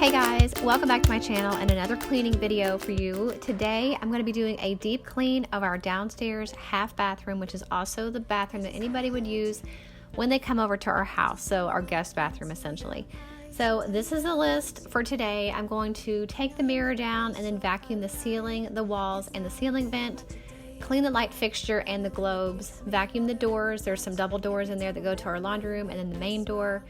Hey guys, welcome back to my channel and another cleaning video for you. Today I'm going to be doing a deep clean of our downstairs half bathroom, which is also the bathroom that anybody would use when they come over to our house, so our guest bathroom essentially. So this is the list for today. I'm going to take the mirror down and then vacuum the ceiling, the walls, and the ceiling vent, clean the light fixture and the globes, vacuum the doors. There's some double doors in there that go to our laundry room, and then the main door.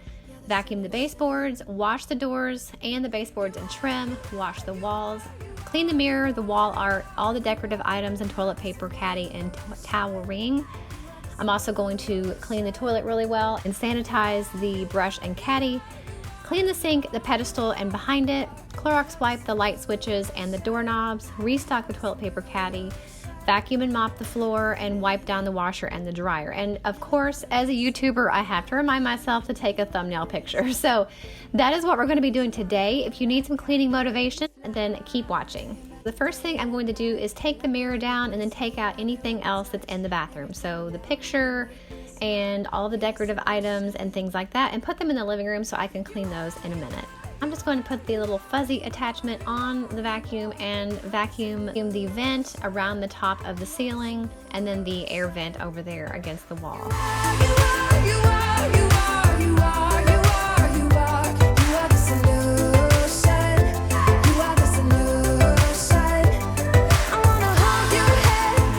Vacuum the baseboards, wash the doors and the baseboards and trim, wash the walls, clean the mirror, the wall art, all the decorative items and toilet paper, caddy, and towel ring. I'm also going to clean the toilet really well and sanitize the brush and caddy, clean the sink, the pedestal and behind it, Clorox wipe the light switches and the doorknobs, restock the toilet paper caddy, vacuum and mop the floor, and wipe down the washer and the dryer. And of course, as a YouTuber, I have to remind myself to take a thumbnail picture. So that is what we're going to be doing today. If you need some cleaning motivation, then keep watching. The first thing I'm going to do is take the mirror down and then take out anything else that's in the bathroom. So the picture and all the decorative items and things like that, and put them in the living room so I can clean those in a minute. I'm just going to put the little fuzzy attachment on the vacuum and vacuum the vent around the top of the ceiling, and then the air vent over there against the wall.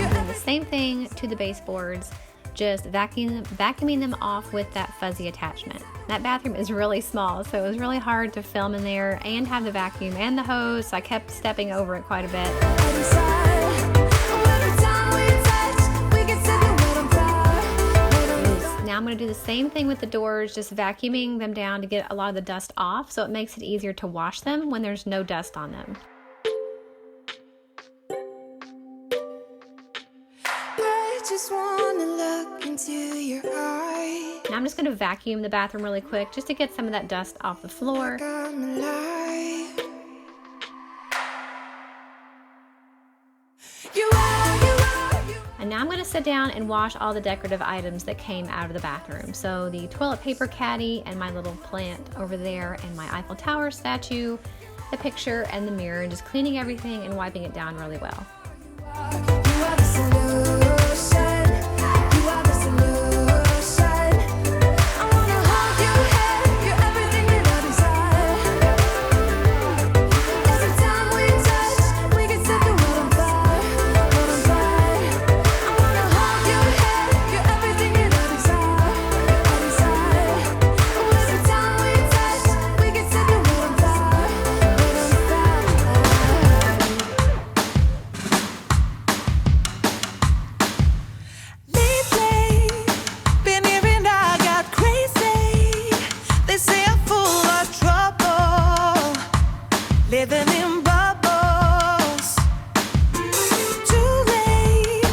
And the same thing to the baseboards. Just vacuuming them off with that fuzzy attachment. That bathroom is really small, so it was really hard to film in there and have the vacuum and the hose, so I kept stepping over it quite a bit. Now I'm going to do the same thing with the doors, just vacuuming them down to get a lot of the dust off, so it makes it easier to wash them when there's no dust on them. Just wanna look into your eyes. Now I'm just going to vacuum the bathroom really quick just to get some of that dust off the floor. And now I'm going to sit down and wash all the decorative items that came out of the bathroom. So the toilet paper caddy and my little plant over there, and my Eiffel Tower statue, the picture and the mirror, and just cleaning everything and wiping it down really well. Living in bubbles. Too late.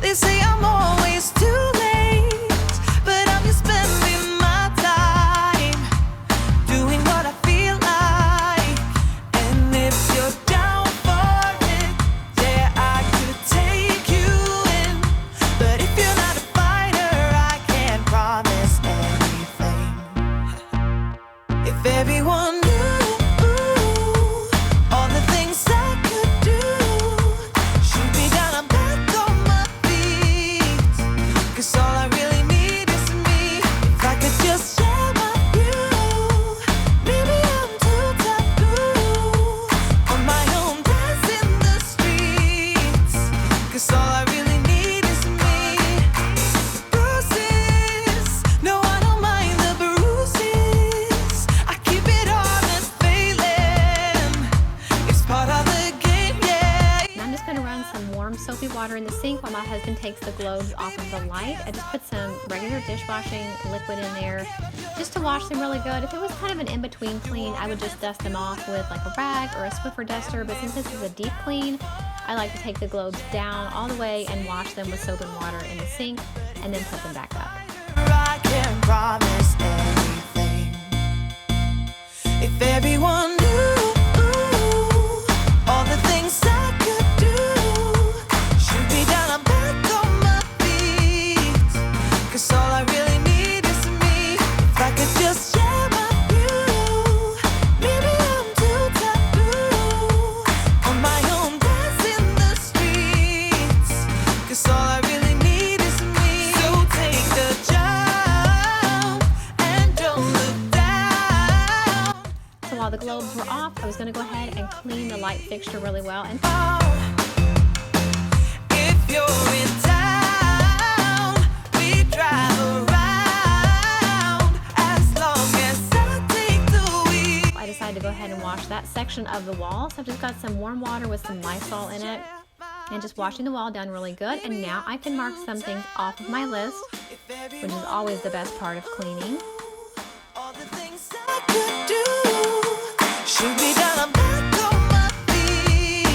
They say I'm always too late, but I'm just spending my time doing what I feel like. And if you're down for it, yeah, I could take you in. But if you're not a fighter, I can't promise anything. If everyone soapy water in the sink while my husband takes the globes off of the light. I just put some regular dishwashing liquid in there just to wash them really good. If it was kind of an in-between clean, I would just dust them off with like a rag or a Swiffer duster, but since this is a deep clean, I like to take the globes down all the way and wash them with soap and water in the sink and then put them back up. I can't promise anything. If everyone knew all the things I could do, shoot me down, I'm back on my feet. 'Cause all I really need is me. If I could just share my view, maybe I'm too gonna go ahead and clean the light fixture really well. And if you're in town, we drive around as long as I take the wheel. I decided to go ahead and wash that section of the wall. So I've just got some warm water with some Lysol in it and just washing the wall down really good. And now I can mark some things off of my list, which is always the best part of cleaning. All the things I could do should be done. I'm back on my feet,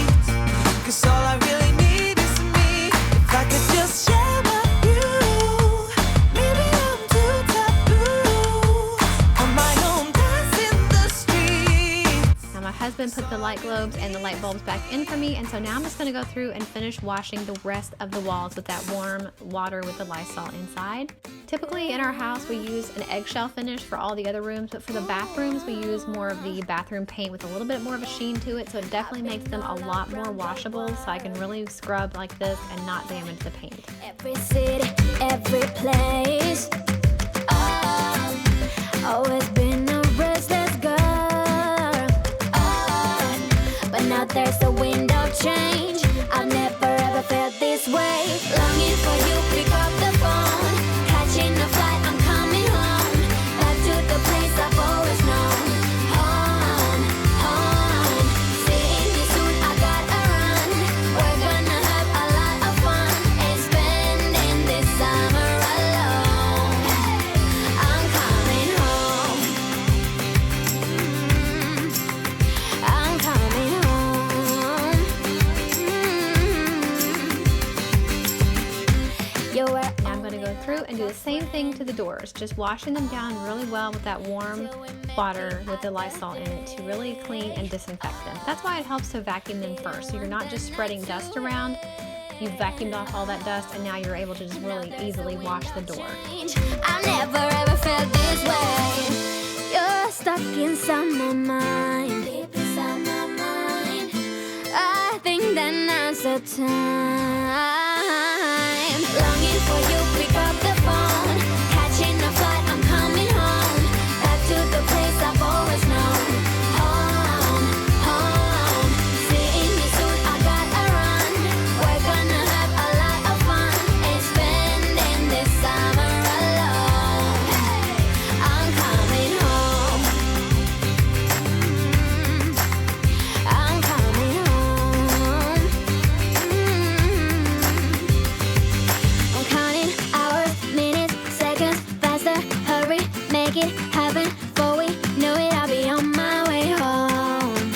'cause all I really need is me. If I could just share my view, maybe I'm too taboo on my own, dance in the streets. Now my husband put the light globes and the light bulbs back in for me, and so now I'm just going to go through and finish washing the rest of the walls with that warm water with the Lysol inside. Typically in our house we use an eggshell finish for all the other rooms, but for the bathrooms we use more of the bathroom paint with a little bit more of a sheen to it, so it definitely makes them a lot more washable, so I can really scrub like this and not damage the paint. Every city, every place, always been a restless girl, but now there's a wind of change. I've never ever felt this way. Longing for you, pick up the phone, catching a flight, I'm coming home, back to the place I've always known. Home, home, seeing you soon, I gotta run. We're gonna have a lot of fun and spending this summer alone. I'm coming home. I'm coming home. You were Now I'm going to go through and do the same thing to the doors, just washing them down really well with that warm water with the Lysol in it to really clean and disinfect them. That's why it helps to vacuum them first, so you're not just spreading dust around. You've vacuumed off all that dust and now you're able to just really easily wash the door. I never ever felt this way. You're stuck inside my mind. Deep inside my mind. I think that now's the time. Longing for you, pick up the phone, catching a flight, I'm coming home, back to the place I've always known. Home, home, seeing you soon, I gotta run. We're gonna have a lot of fun and spending this summer alone. I'm coming home. I'm coming home. I'm counting hours, minutes, seconds, faster, hurry, make it happen. Before we know it, I'll be on my way home.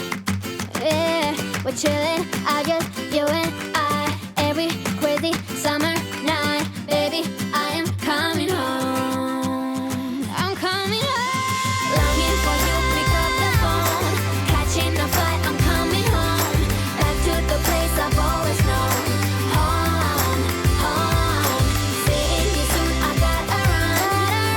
Yeah, we're chilling, I just, you and I, every crazy summer night. Baby, I am coming home. I'm coming home. Longing for you, pick up the phone, catching a flight, I'm coming home, back to the place I've always known. Home, home, seeing you soon, I gotta run.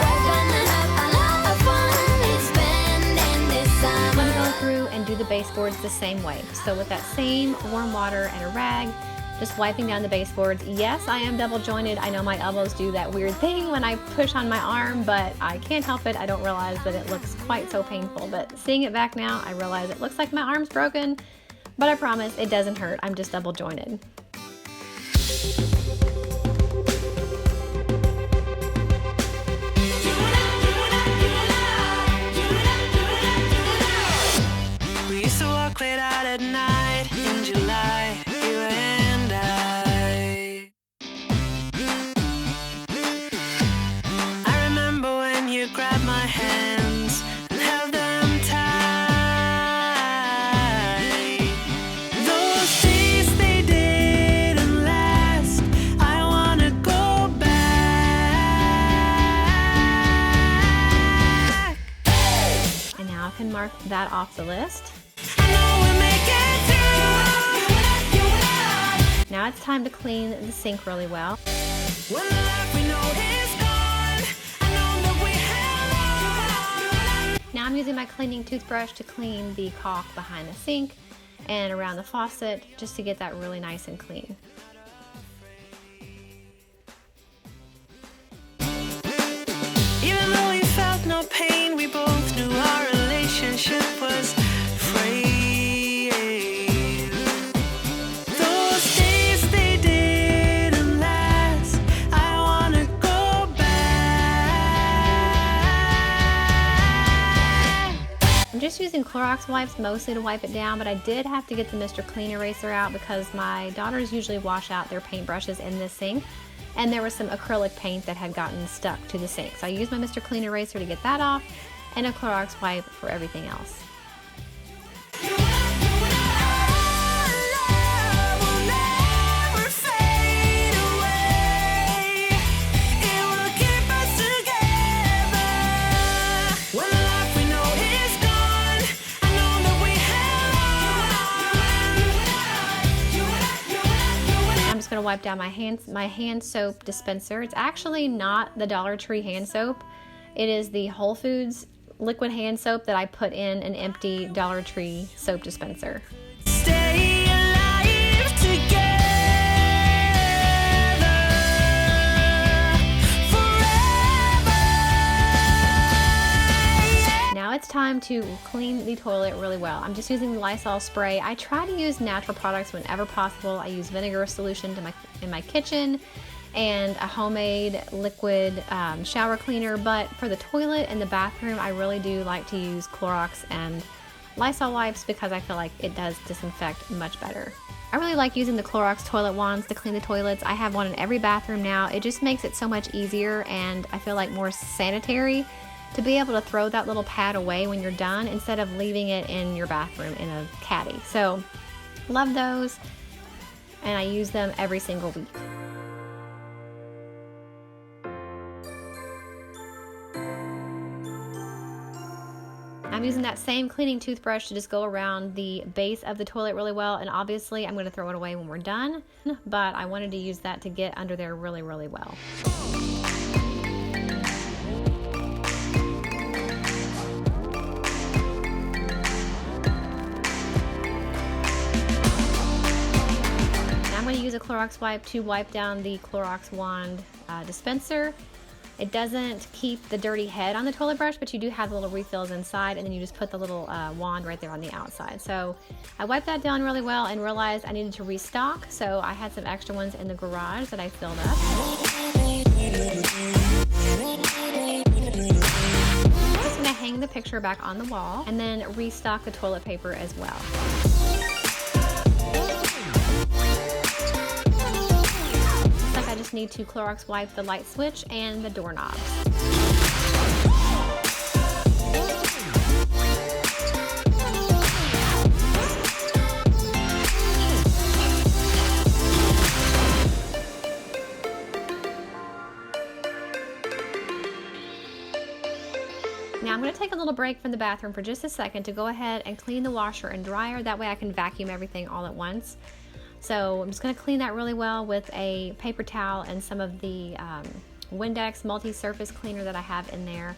We're gonna have a lot of fun and spending this I'm summer. going to go through and do the baseboards the same way. So with that same warm water and a rag, just wiping down the baseboards. Yes, I am double jointed. I know my elbows do that weird thing when I push on my arm, but I can't help it. I don't realize that it looks quite so painful. But seeing it back now, I realize it looks like my arm's broken, but I promise it doesn't hurt. I'm just double jointed. We used to walk late out at night in July, you and I. I remember when you grabbed my hands and held them tight. Those days, they didn't last. I wanna go back. And now I can mark that off the list. I know we'll make it through. Now it's time to clean the sink really well. When the life we know is gone, I know that we have. Now I'm using my cleaning toothbrush to clean the caulk behind the sink and around the faucet just to get that really nice and clean. Even though we felt no pain, we both knew our relationship was fraying. just using Clorox wipes mostly to wipe it down, but I did have to get the Mr. Clean eraser out because my daughters usually wash out their paintbrushes in this sink, and there was some acrylic paint that had gotten stuck to the sink. So I used my Mr. Clean eraser to get that off, and a Clorox wipe for everything else. Going to wipe down my hand soap dispenser. It's actually not the Dollar Tree hand soap. It is the Whole Foods liquid hand soap that I put in an empty Dollar Tree soap dispenser. Stay alive together forever. Now it's time to clean the toilet really well. I'm just using the Lysol spray. I try to use natural products whenever possible. I use vinegar solution in my kitchen and a homemade liquid shower cleaner, but for the toilet and the bathroom, I really do like to use Clorox and Lysol wipes because I feel like it does disinfect much better. I really like using the Clorox toilet wands to clean the toilets. I have one in every bathroom now. It just makes it so much easier, and I feel like more sanitary to be able to throw that little pad away when you're done instead of leaving it in your bathroom in a caddy. So love those, and I use them every single week. I'm using that same cleaning toothbrush to just go around the base of the toilet really well, and obviously I'm going to throw it away when we're done, but I wanted to use that to get under there really, really well. I'm going to use a Clorox wipe to wipe down the Clorox wand dispenser. It doesn't keep the dirty head on the toilet brush, but you do have the little refills inside, and then you just put the little wand right there on the outside. So I wiped that down really well and realized I needed to restock, so I had some extra ones in the garage that I filled up. I'm just going to hang the picture back on the wall and then restock the toilet paper as well. I just need to Clorox wipe the light switch and the doorknobs. Now I'm going to take a little break from the bathroom for just a second to go ahead and clean the washer and dryer. That way I can vacuum everything all at once. So I'm just going to clean that really well with a paper towel and some of the Windex multi-surface cleaner that I have in there,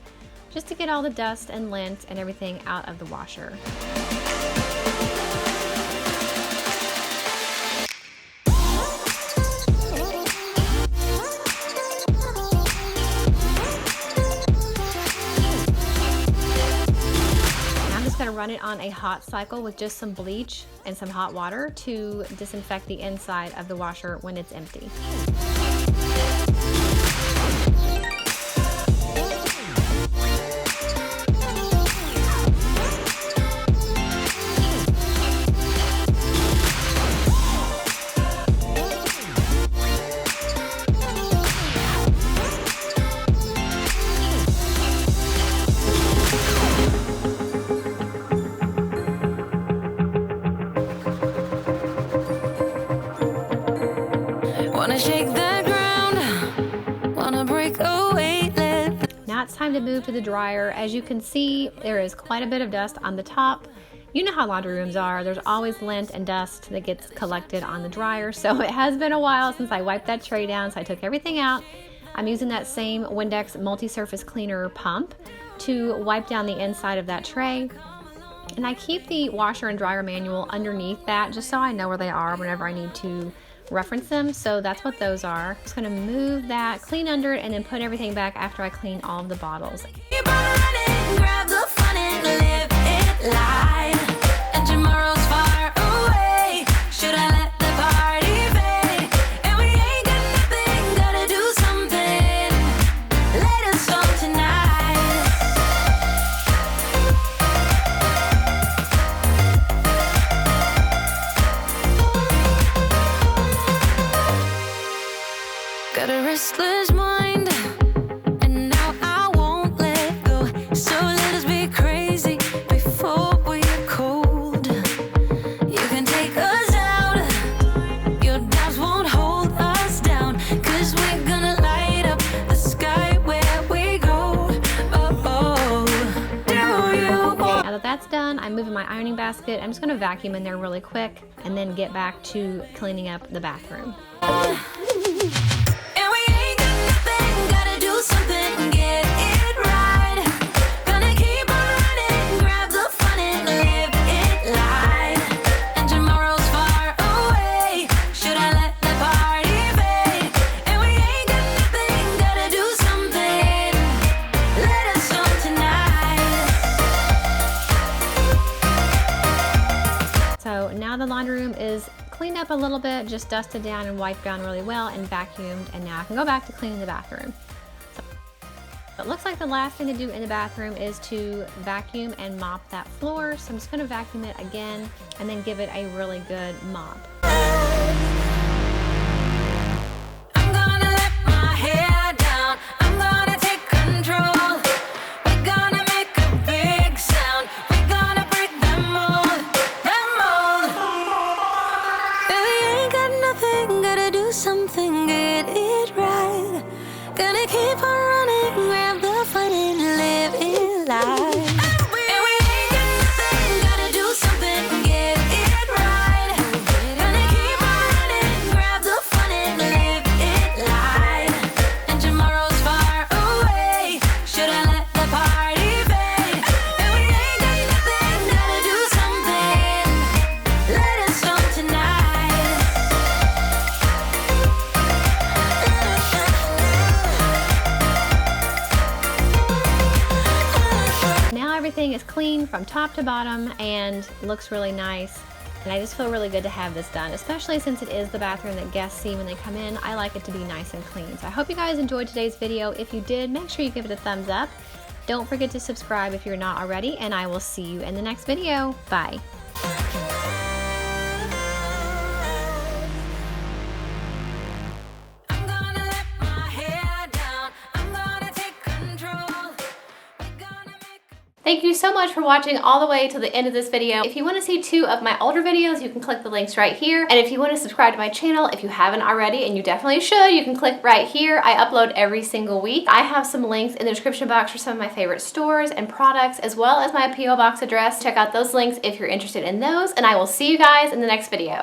just to get all the dust and lint and everything out of the washer. Run it on a hot cycle with just some bleach and some hot water to disinfect the inside of the washer when it's empty. Wanna shake the ground, wanna break away. Now it's time to move to the dryer. As you can see, there is quite a bit of dust on the top. You know how laundry rooms are. There's always lint and dust that gets collected on the dryer. So it has been a while since I wiped that tray down, so I took everything out. I'm using that same Windex multi-surface cleaner pump to wipe down the inside of that tray. And I keep the washer and dryer manual underneath that just so I know where they are whenever I need to reference them. So that's what those are. Just gonna move that, clean under it, and then put everything back after I clean all of the bottles. Keep on running, grab the fun and live it live. And tomorrow's far away. Should I let the party fade? And we ain't got nothing, gotta do something. Let us on tonight. that's done, I'm moving my ironing basket. I'm just gonna vacuum in there really quick and then get back to cleaning up the bathroom. And we ain't got nothing, gotta do something, get it right. Gonna keep on running, grab the fun and live it light. And tomorrow's far away, should I let the party fade? And we ain't got nothing, gotta do something, let us on tonight. So now the laundry room is cleaned up a little bit, just dusted down and wiped down really well and vacuumed, and now I can go back to cleaning the bathroom. So it looks like the last thing to do in the bathroom is to vacuum and mop that floor. So I'm just gonna vacuum it again and then give it a really good mop. I'm gonna let my hair down, I'm gonna take control. We're gonna make a big sound, we're gonna break the mold, the mold. And we ain't got nothing, gotta do something, get it right. Gonna keep on running, grab the fun and live it life. And we ain't got nothing, gotta do something, get it right. Gonna keep on running, grab the fun and live it life. And tomorrow's far away, should I let the party fade? And we ain't got nothing, gotta do something, let us on tonight. Now everything is clean from top to bottom and looks really nice. And I just feel really good to have this done, especially since it is the bathroom that guests see when they come in. I like it to be nice and clean. So I hope you guys enjoyed today's video. If you did, make sure you give it a thumbs up. Don't forget to subscribe if you're not already, and I will see you in the next video. Bye. I'm gonna let my hair down, I'm gonna take control. We're gonna make Thank you so much for watching all the way to the end of this video. If you want to see 2 of my older videos, you can click the links right here. And if you want to subscribe to my channel, if you haven't already, and you definitely should, you can click right here. I upload every single week. I have some links in the description box for some of my favorite stores and products, as well as my P.O. Box address. Check out those links if you're interested in those, and I will see you guys in the next video.